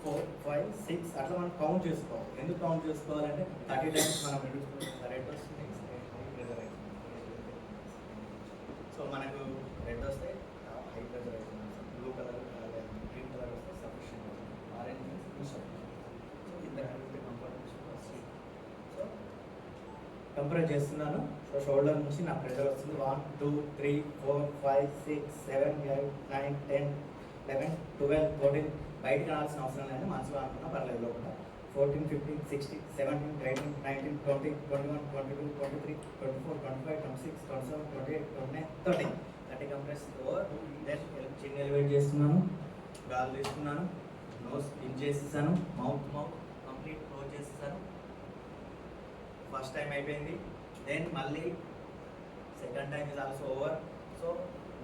4 5 6 అట్లా మనం కౌంట్ చేసుకోవాలి. ఎందుకు కౌంట్ చేసుకోవాలంటే 30 టైమ్స్ మనం రెడ్ వస్తుంది, సో మనకు రెడ్ వస్తే హై ప్రెజర్ అవుతుంది, బ్లూ కలర్ గ్రీన్ కలర్ వస్తే సఫిషియెంట్ అవుతుంది, ఆరెంజ్ మీన్స్ ఇన్సఫిషియెంట్. సో ఇద్దరు కంఫర్ట్. సో కంప్రెస్ చేస్తున్నాను. సో షోల్డర్ నుంచి నా ప్రెజర్ వస్తుంది 1 2 3 4 5 6 7 8 9 10 11 12 14. బయటకు రావాల్సిన అవసరం లేదు, మనసులో అనుకున్నా పర్లేదు. లోపల 14 15 16 17 18 19 20 21 22 23 24 25 26 27 28 29 30 కంప్రెస్ ఓవర్. దెన్ చిన్న ఎలివేట్ చేస్తున్నాను, గాలి తీసుకున్నాను, నోస్ ఇన్ చేసేసాను, మౌత్ కంప్లీట్ క్లోజ్ చేసేసాను. ఫస్ట్ టైం అయిపోయింది. దెన్ మళ్ళీ second time is also over. So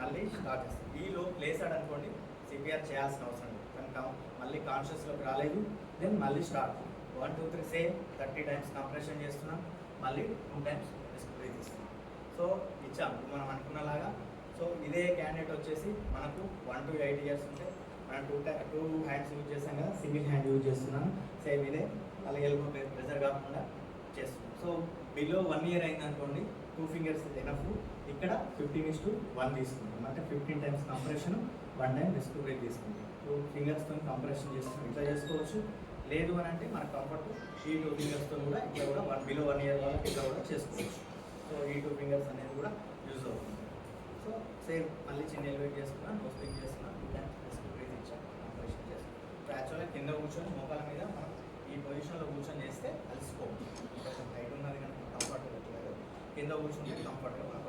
మళ్ళీ స్టార్ట్ చేస్తాను. ఈలో ప్లేసాడు అనుకోండి, సిపిఆర్ చేయాల్సిన అవసరం లేదు, కనుక మళ్ళీ కాన్షియస్లోకి రాలేదు. దెన్ మళ్ళీ స్టార్ట్ 1 2 3 సేమ్ 30 టైమ్స్ కంప్రెషన్ చేస్తున్నాం, మళ్ళీ 2 టైమ్స్ బ్రీత్ ఇస్తున్నాం. సో ఇచ్చాము మనం అనుకున్నలాగా. సో ఇదే క్యాండిడేట్ వచ్చేసి మనకు 1 to 8 ఇయర్స్ ఉంటే మనం 2 హ్యాండ్స్ యూజ్ చేస్తాం కదా, సింగిల్ హ్యాండ్ యూజ్ చేస్తున్నాను. సేమ్ ఇదే అలా ఎల్బో ప్రెజర్ కాకుండా చేస్తున్నాం. సో బిలో 1 ఇయర్ అయింది అనుకోండి, 2 ఫింగర్స్ ఎనఫ్. ఇక్కడ 15:1 తీసుకుంటాం, అంటే 15 times compression, 1 time rest break తీసుకుంటాం. 2 ఫింగర్స్తో కంప్రెషన్ చేస్తున్నాం, ఇట్లా చేసుకోవచ్చు. లేదు అని అంటే మన కంఫర్ట్ ఈ 2 ఫింగర్స్తో కూడా ఇట్లా కూడా బిలో 1 ఇయర్ వాళ్ళకి ఇట్లా కూడా చేసుకోవచ్చు. సో ఈ 2 ఫింగర్స్ అనేది కూడా యూజ్ అవుతుంది. సో సేమ్ మళ్ళీ చిన్న ఎలివేట్ చేసుకున్నాను, నో స్ప్రింగ్ చేసుకున్నాను, 2 టైమ్స్ రెస్ట్ బ్రేక్ ఇచ్చాను, కంప్రెషన్ చేస్తాను. ఇప్పుడు యాక్చువల్గా కింద కూర్చొని మోకాల మీద మనం ఈ పొజిషన్లో కూర్చొని చేస్తే అలసిపోవచ్చు. కొంచెం హైట్ ఉన్నది కనుక కంఫర్ట్ పెట్టలేదు, కింద కూర్చుంటే కంఫర్ట్గా మనకు